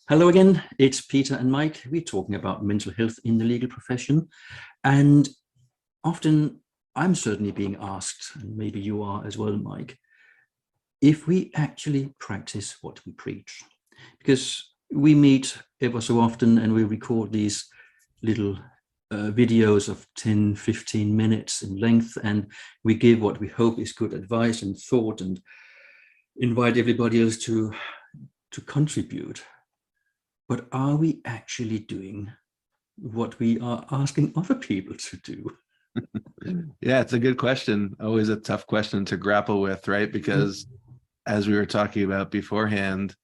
Hello again, it's Peter and Mike. We're talking about mental health in the legal profession. And often I'm certainly being asked, and maybe you are as well, Mike, if we actually practice what we preach. Because we meet ever so often and we record these little videos of 10, 15 minutes in length, and we give what we hope is good advice and thought and invite everybody else to contribute. But are we actually doing what we are asking other people to do? Yeah, it's a good question. Always a tough question to grapple with, right? Because as we were talking about beforehand,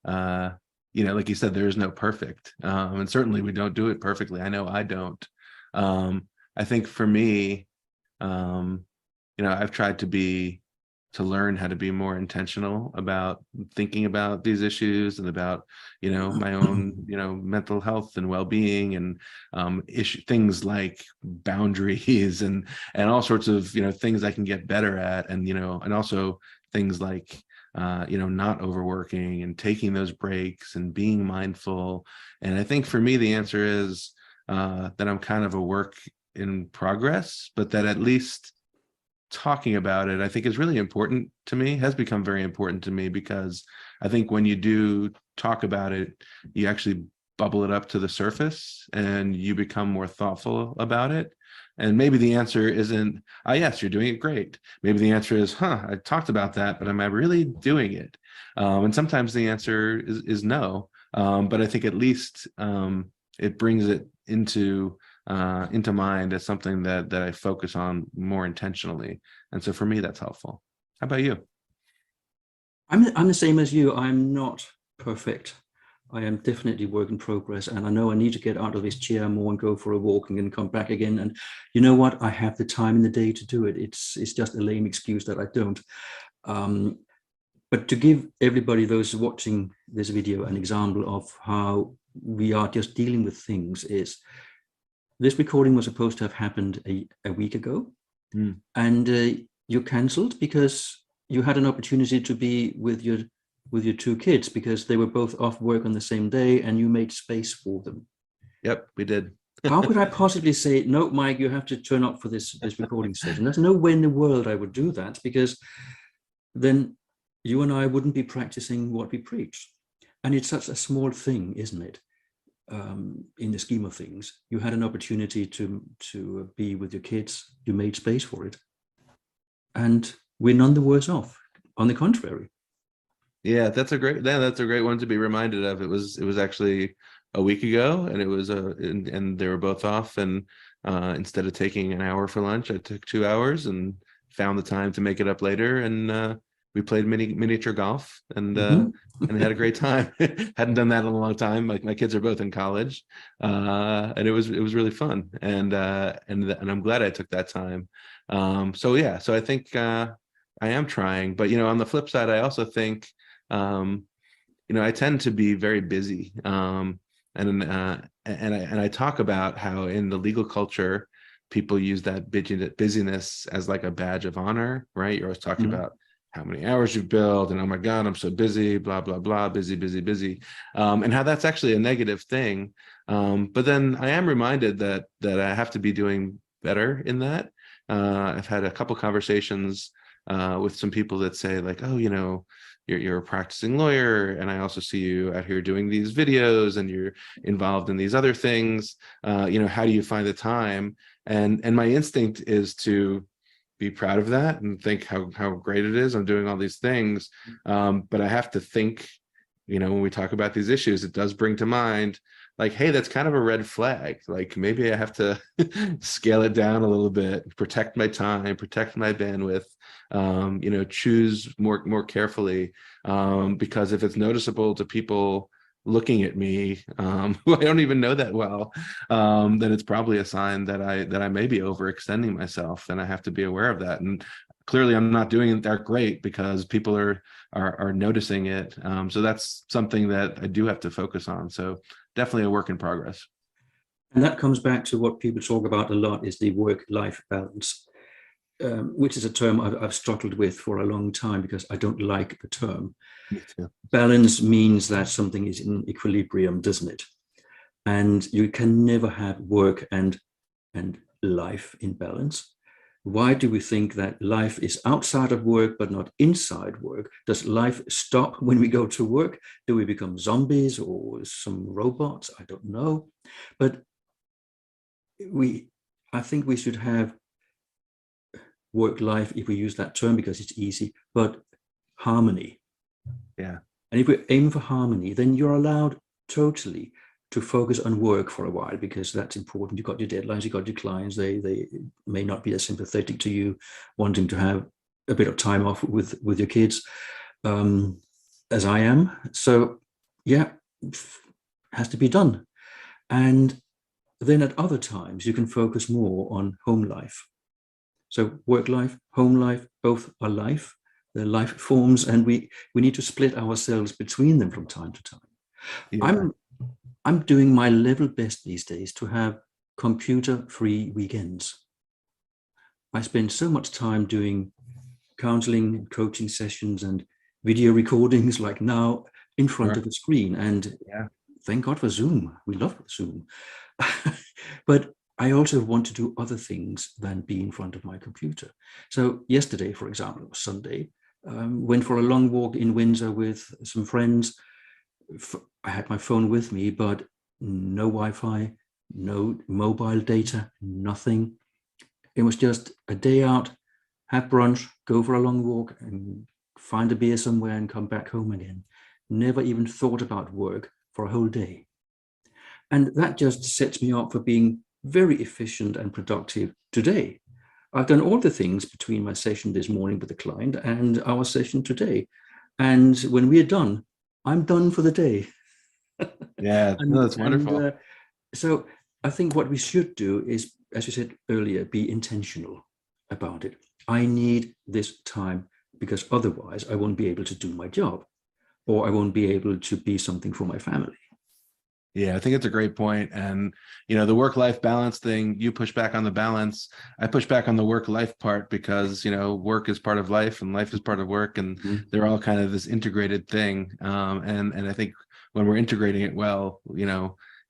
like you said, there is no perfect. And certainly we don't do it perfectly. I know I don't. I think for me, I've tried to learn how to be more intentional about thinking about these issues and about, my own, mental health and well-being and things like boundaries and all sorts of, things I can get better at. And, and also things like, not overworking and taking those breaks and being mindful. And I think for me, the answer is that I'm kind of a work in progress, but that at least talking about it, I think, is really important to me, has become very important to me, because I think when you do talk about it, you actually bubble it up to the surface and you become more thoughtful about it. And maybe the answer isn't, yes, you're doing it great. Maybe the answer is, I talked about that, but am I really doing it? And sometimes the answer is no. But I think at least it brings it into mind as something that I focus on more intentionally. And so for me, that's helpful. How about you? I'm the same as you. I'm not perfect. I am definitely work in progress. And I know I need to get out of this chair more and go for a walk and then come back again. And you know what? I have the time in the day to do it. It's just a lame excuse that I don't. But to give everybody, those watching this video, an example of how we are just dealing with things is, this recording was supposed to have happened a week ago, and you cancelled because you had an opportunity to be with your two kids because they were both off work on the same day, and you made space for them. Yep, we did. How could I possibly say, no, Mike, you have to turn up for this recording session? There's no way in the world I would do that, because then you and I wouldn't be practicing what we preach. And it's such a small thing, isn't it? In the scheme of things, you had an opportunity to be with your kids, you made space for it, and we're none the worse off. On the contrary. Yeah, that's a great one to be reminded of. It was actually a week ago, and it was and they were both off, and instead of taking an hour for lunch, I took 2 hours and found the time to make it up later, and we played miniature golf and had a great time. Hadn't done that in a long time. Like, my kids are both in college, and it was really fun. And I'm glad I took that time. So I think I am trying. But on the flip side, I also think I tend to be very busy. And I talk about how in the legal culture, people use that busyness as like a badge of honor, right? You're always talking about how many hours you've built, and oh my God, I'm so busy, blah, blah, blah, busy, busy, busy. And how that's actually a negative thing. But then I am reminded that I have to be doing better in that. I've had a couple conversations with some people that say, like, oh, you're a practicing lawyer, and I also see you out here doing these videos, and you're involved in these other things. How do you find the time? And my instinct is to be proud of that and think how great it is. I'm doing all these things. But I have to think, when we talk about these issues, it does bring to mind, like, hey, that's kind of a red flag. Like, maybe I have to scale it down a little bit, protect my time, protect my bandwidth, choose more carefully. Because if it's noticeable to people looking at me, who I don't even know that well, then it's probably a sign that I may be overextending myself, and I have to be aware of that. And clearly I'm not doing it that great because people are noticing it. So that's something that I do have to focus on. So definitely a work in progress. And that comes back to what people talk about a lot, is the work-life balance. which is a term I've struggled with for a long time because I don't like the term. Me too. Balance means that something is in equilibrium, doesn't it? And you can never have work and life in balance. Why do we think that life is outside of work but not inside work? Does life stop when we go to work? Do we become zombies or some robots? I don't know. But I think we should have work life, if we use that term because it's easy, but harmony. Yeah. And if we aim for harmony, then you're allowed totally to focus on work for a while because that's important. You've got your deadlines, you've got your clients. They may not be as sympathetic to you wanting to have a bit of time off with your kids as I am. So yeah, has to be done. And then at other times, you can focus more on home life. So work life, home life, both are life. They're life forms, and we need to split ourselves between them from time to time. Yeah. I'm doing my level best these days to have computer-free weekends. I spend so much time doing counseling and coaching sessions and video recordings like now in front of a screen. And Yeah. thank God for Zoom. We love Zoom. But I also want to do other things than be in front of my computer. So yesterday, for example, Sunday, went for a long walk in Windsor with some friends. I had my phone with me, but no Wi-Fi, no mobile data, nothing. It was just a day out, have brunch, go for a long walk and find a beer somewhere and come back home again. Never even thought about work for a whole day. And that just sets me up for being very efficient and productive today. I've done all the things between my session this morning with the client and our session today. And when we're done, I'm done for the day. Yeah. No, that's and wonderful. So I think what we should do is, as you said earlier, be intentional about it. I need this time because otherwise I won't be able to do my job or I won't be able to be something for my family. Yeah, I think it's a great point. And, the work-life balance thing, you push back on the balance. I push back on the work-life part because, work is part of life and life is part of work. And they're all kind of this integrated thing. And I think when we're integrating it well,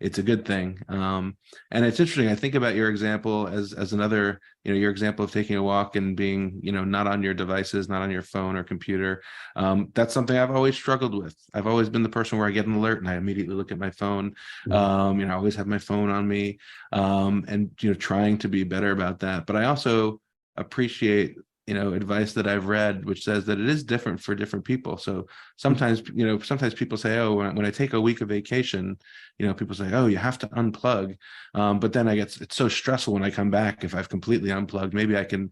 it's a good thing. And it's interesting. I think about your example as another, your example of taking a walk and being, not on your devices, not on your phone or computer. That's something I've always struggled with. I've always been the person where I get an alert and I immediately look at my phone. I always have my phone on me, and, trying to be better about that. But I also appreciate advice that I've read, which says that it is different for different people. So sometimes, sometimes people say, oh, when I take a week of vacation, people say, oh, you have to unplug. But then it's so stressful when I come back. If I've completely unplugged, maybe I can,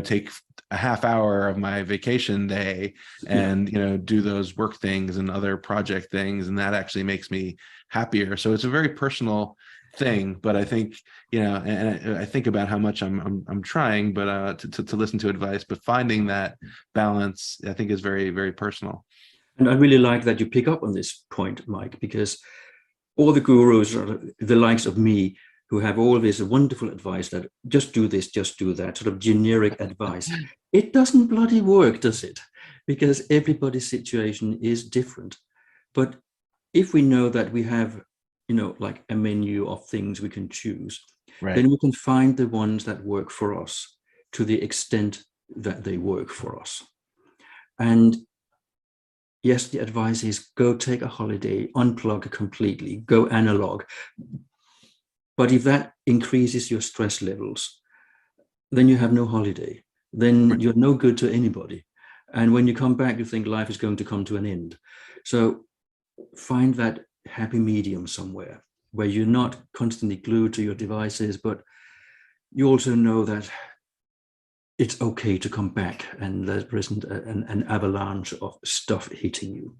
take a half hour of my vacation day and, do those work things and other project things. And that actually makes me happier. So it's a very personal thing, but I think, and I think about how much I'm trying, but to listen to advice, but finding that balance, I think is very, very personal. And I really like that you pick up on this point, Mike, because all the gurus are the likes of me who have all this wonderful advice that just do this, just do that, sort of generic advice. It doesn't bloody work, does it? Because everybody's situation is different. But if we know that we have, like a menu of things we can choose, Right. then we can find the ones that work for us to the extent that they work for us. And yes, the advice is go take a holiday, unplug completely, go analog. But if that increases your stress levels, then you have no holiday. Then you're no good to anybody. And when you come back, you think life is going to come to an end. So find that happy medium somewhere where you're not constantly glued to your devices, but you also know that it's okay to come back and there isn't an avalanche of stuff hitting you.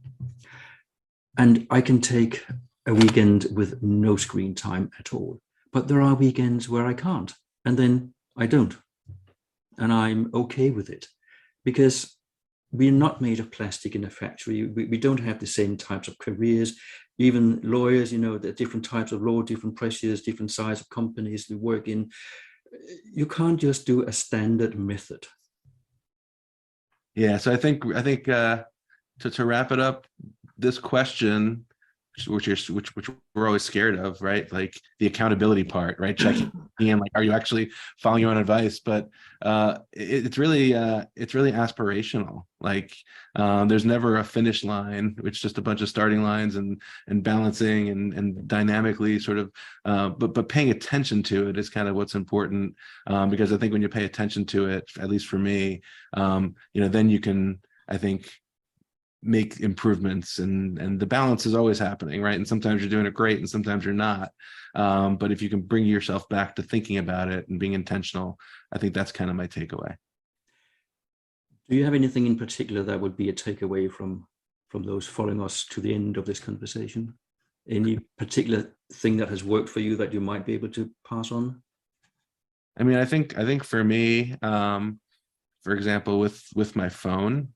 And I can take a weekend with no screen time at all, but there are weekends where I can't, and then I don't. And I'm okay with it because we're not made of plastic in a factory. We don't have the same types of careers. Even lawyers, there are different types of law, different pressures, different size of companies we work in. you can't just do a standard method. Yeah, so I think to wrap it up, this question, which we're always scared of, right? Like the accountability part, right? Checking in, like, are you actually following your own advice? But it's really aspirational. Like there's never a finish line. It's just a bunch of starting lines and balancing and dynamically sort of. But paying attention to it is kind of what's important, because I think when you pay attention to it, at least for me, then you can, I think, make improvements, and the balance is always happening, right? And sometimes you're doing it great and sometimes you're not, but if you can bring yourself back to thinking about it and being intentional, I think that's kind of my takeaway. Do you have anything in particular that would be a takeaway from those following us to the end of this conversation? Any particular thing that has worked for you that you might be able to pass on? I mean, I think for me, for example, with my phone,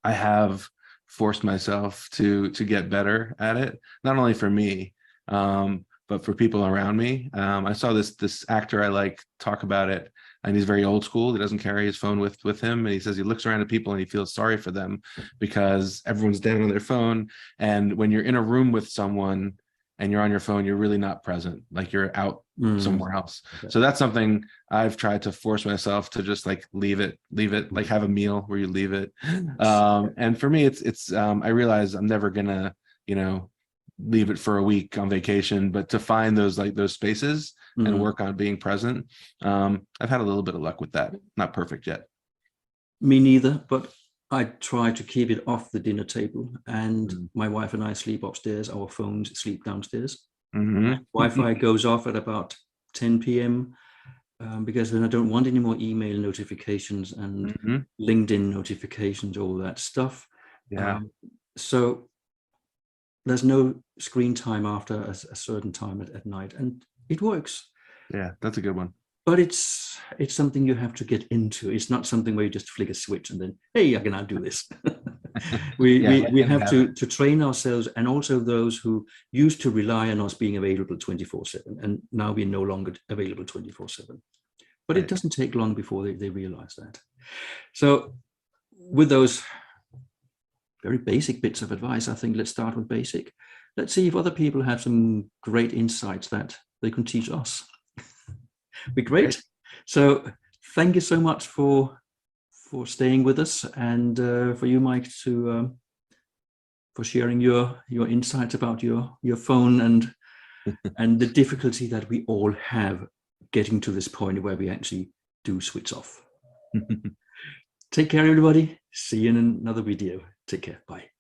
I have forced myself to get better at it, not only for me, but for people around me. I saw this actor I like talk about it, and he's very old school. He doesn't carry his phone with him, and he says he looks around at people and he feels sorry for them because everyone's down on their phone. And when you're in a room with someone and you're on your phone, you're really not present, like you're out somewhere else. Okay. So that's something I've tried to force myself to just like leave it, like have a meal where you leave it. And for me, it's I realize I'm never gonna, leave it for a week on vacation, but to find those spaces and work on being present. I've had a little bit of luck with that. Not perfect yet. Me neither, but I try to keep it off the dinner table, and my wife and I sleep upstairs. Our phones sleep downstairs. Wi-Fi goes off at about 10 p.m. Because then I don't want any more email notifications and LinkedIn notifications, all that stuff. Yeah. So there's no screen time after a certain time at night, and it works. Yeah, that's a good one. But it's something you have to get into. It's not something where you just flick a switch and then, hey, I can now do this. we have to train ourselves, and also those who used to rely on us being available 24/7, and now we're no longer available 24/7. But it doesn't take long before they realize that. So with those very basic bits of advice, I think let's start with basic. Let's see if other people have some great insights that they can teach us. Be great. So thank you so much for staying with us, and for you, Mike, to for sharing your insights about your phone and the difficulty that we all have getting to this point where we actually do switch off. Take care, everybody. See you in another video. Take care. Bye.